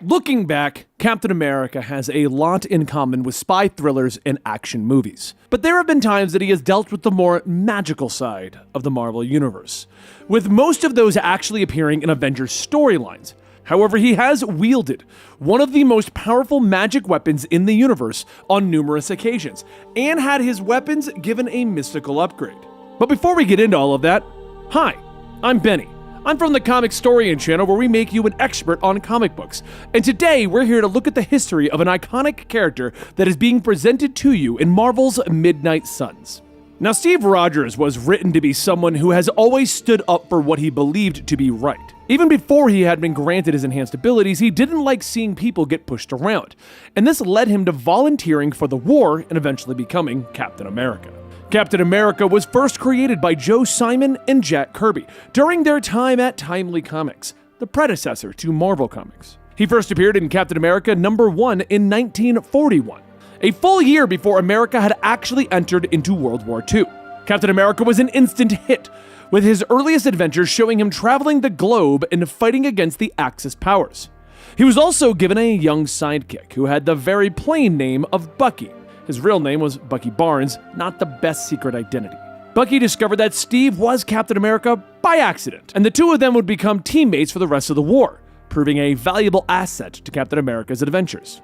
Looking back, Captain America has a lot in common with spy thrillers and action movies. But there have been times that he has dealt with the more magical side of the Marvel Universe, with most of those actually appearing in Avengers storylines. However, he has wielded one of the most powerful magic weapons in the universe on numerous occasions, and had his weapons given a mystical upgrade. But before we get into all of that, hi, I'm Benny. I'm from the Comicstorian channel, where we make you an expert on comic books. And today we're here to look at the history of an iconic character that is being presented to you in Marvel's Midnight Suns. Now, Steve Rogers was written to be someone who has always stood up for what he believed to be right. Even before he had been granted his enhanced abilities, he didn't like seeing people get pushed around. And this led him to volunteering for the war and eventually becoming Captain America. Captain America was first created by Joe Simon and Jack Kirby during their time at Timely Comics, the predecessor to Marvel Comics. He first appeared in Captain America #1 in 1941, a full year before America had actually entered into World War II. Captain America was an instant hit, with his earliest adventures showing him traveling the globe and fighting against the Axis powers. He was also given a young sidekick who had the very plain name of Bucky. His real name was Bucky Barnes, not the best secret identity. Bucky discovered that Steve was Captain America by accident, and the two of them would become teammates for the rest of the war, proving a valuable asset to Captain America's adventures.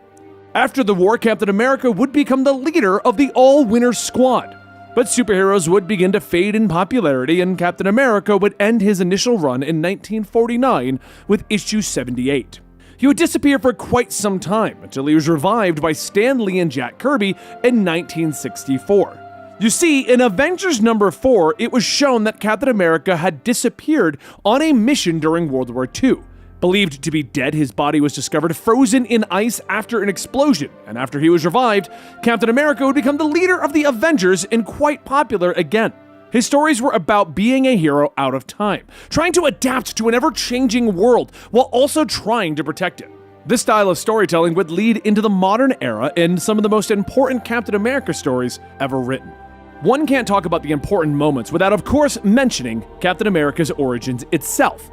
After the war, Captain America would become the leader of the All-Winner Squad, but superheroes would begin to fade in popularity, and Captain America would end his initial run in 1949 with issue 78. He would disappear for quite some time until he was revived by Stan Lee and Jack Kirby in 1964. You see, in Avengers #4, it was shown that Captain America had disappeared on a mission during World War II. Believed to be dead, his body was discovered frozen in ice after an explosion, and after he was revived, Captain America would become the leader of the Avengers and quite popular again. His stories were about being a hero out of time, trying to adapt to an ever-changing world while also trying to protect it. This style of storytelling would lead into the modern era and some of the most important Captain America stories ever written. One can't talk about the important moments without, of course, mentioning Captain America's origins itself.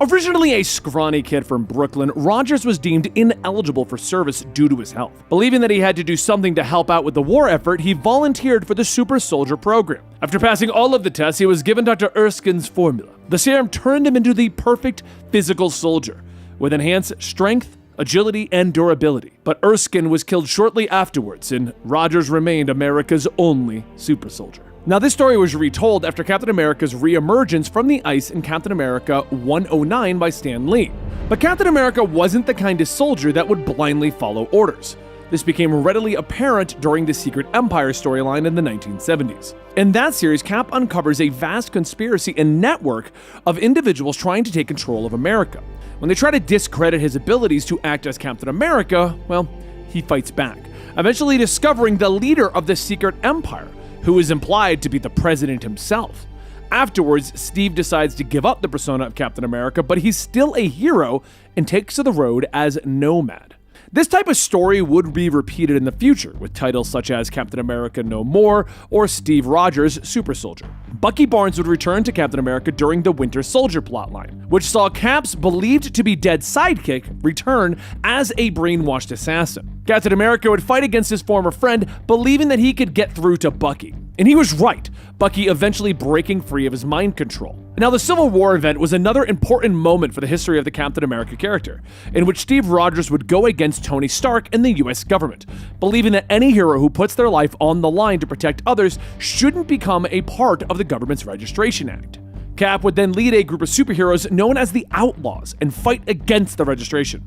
Originally a scrawny kid from Brooklyn, Rogers was deemed ineligible for service due to his health. Believing that he had to do something to help out with the war effort, he volunteered for the Super Soldier program. After passing all of the tests, he was given Dr. Erskine's formula. The serum turned him into the perfect physical soldier, with enhanced strength, agility, and durability. But Erskine was killed shortly afterwards, and Rogers remained America's only super soldier. Now, this story was retold after Captain America's re-emergence from the ice in Captain America 109 by Stan Lee. But Captain America wasn't the kind of soldier that would blindly follow orders. This became readily apparent during the Secret Empire storyline in the 1970s. In that series, Cap uncovers a vast conspiracy and network of individuals trying to take control of America. When they try to discredit his abilities to act as Captain America, well, he fights back, eventually discovering the leader of the Secret Empire, who is implied to be the president himself. Afterwards, Steve decides to give up the persona of Captain America, but he's still a hero and takes to the road as Nomad. This type of story would be repeated in the future, with titles such as Captain America No More or Steve Rogers Super Soldier. Bucky Barnes would return to Captain America during the Winter Soldier plotline, which saw Cap's believed to be dead sidekick return as a brainwashed assassin. Captain America would fight against his former friend, believing that he could get through to Bucky. And he was right, Bucky eventually breaking free of his mind control. Now, the Civil War event was another important moment for the history of the Captain America character, in which Steve Rogers would go against Tony Stark and the US government, believing that any hero who puts their life on the line to protect others shouldn't become a part of the government's Registration Act. Cap would then lead a group of superheroes known as the Outlaws and fight against the Registration.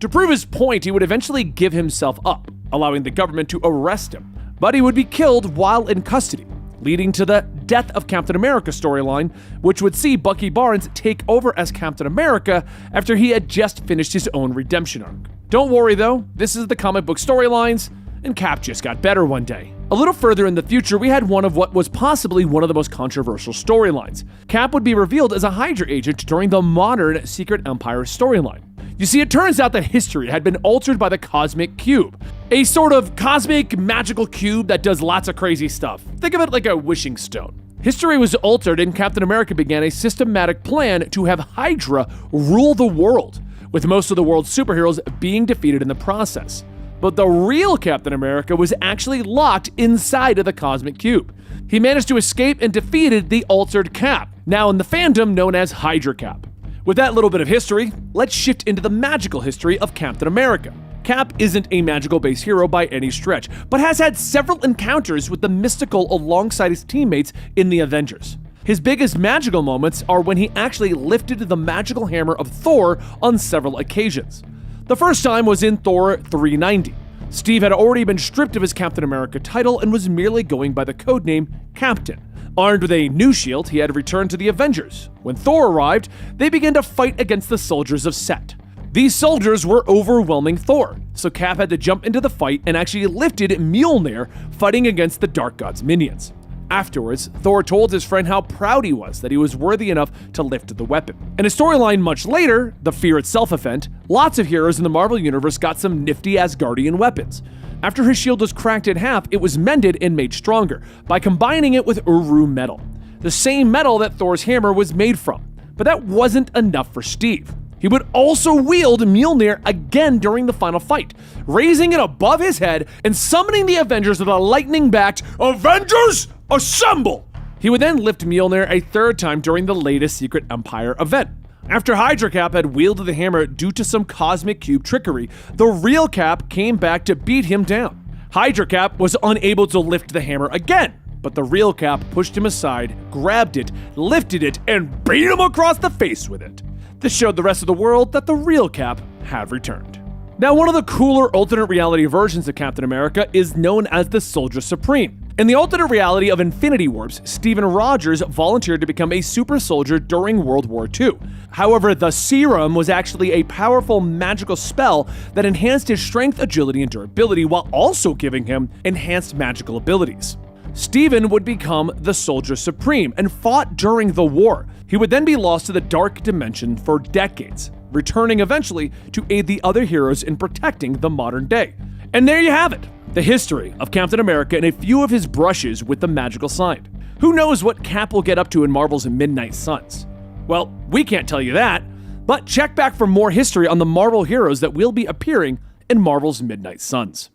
To prove his point, he would eventually give himself up, allowing the government to arrest him, but he would be killed while in custody, leading to the Death of Captain America storyline, which would see Bucky Barnes take over as Captain America after he had just finished his own redemption arc. Don't worry though, this is the comic book storylines, and Cap just got better one day. A little further in the future, we had one of what was possibly one of the most controversial storylines. Cap would be revealed as a Hydra agent during the modern Secret Empire storyline. You see, it turns out that history had been altered by the Cosmic Cube, a sort of cosmic magical cube that does lots of crazy stuff. Think of it like a wishing stone. History was altered and Captain America began a systematic plan to have Hydra rule the world, with most of the world's superheroes being defeated in the process. But the real Captain America was actually locked inside of the Cosmic Cube. He managed to escape and defeated the Altered Cap, now in the fandom known as Hydra Cap. With that little bit of history, let's shift into the magical history of Captain America. Cap isn't a magical-based hero by any stretch, but has had several encounters with the mystical alongside his teammates in the Avengers. His biggest magical moments are when he actually lifted the magical hammer of Thor on several occasions. The first time was in Thor 390. Steve had already been stripped of his Captain America title and was merely going by the codename Captain. Armed with a new shield, he had returned to the Avengers. When Thor arrived, they began to fight against the soldiers of Set. These soldiers were overwhelming Thor, so Cap had to jump into the fight and actually lifted Mjolnir, fighting against the Dark God's minions. Afterwards, Thor told his friend how proud he was that he was worthy enough to lift the weapon. In a storyline much later, the Fear Itself event, lots of heroes in the Marvel Universe got some nifty Asgardian weapons. After his shield was cracked in half, it was mended and made stronger by combining it with Uru metal, the same metal that Thor's hammer was made from. But that wasn't enough for Steve. He would also wield Mjolnir again during the final fight, raising it above his head and summoning the Avengers with a lightning-backed "Avengers, assemble!" He would then lift Mjolnir a third time during the latest Secret Empire event. After Hydra Cap had wielded the hammer due to some Cosmic Cube trickery, the real Cap came back to beat him down. Hydra Cap was unable to lift the hammer again, but the real Cap pushed him aside, grabbed it, lifted it, and beat him across the face with it. This showed the rest of the world that the real Cap had returned. Now, one of the cooler alternate reality versions of Captain America is known as the Soldier Supreme. In the alternate reality of Infinity Warps, Steven Rogers volunteered to become a super soldier during World War II. However, the serum was actually a powerful magical spell that enhanced his strength, agility, and durability while also giving him enhanced magical abilities. Steven would become the Soldier Supreme and fought during the war. He would then be lost to the Dark Dimension for decades, returning eventually to aid the other heroes in protecting the modern day. And there you have it, the history of Captain America and a few of his brushes with the magical side. Who knows what Cap will get up to in Marvel's Midnight Suns? Well, we can't tell you that, but check back for more history on the Marvel heroes that will be appearing in Marvel's Midnight Suns.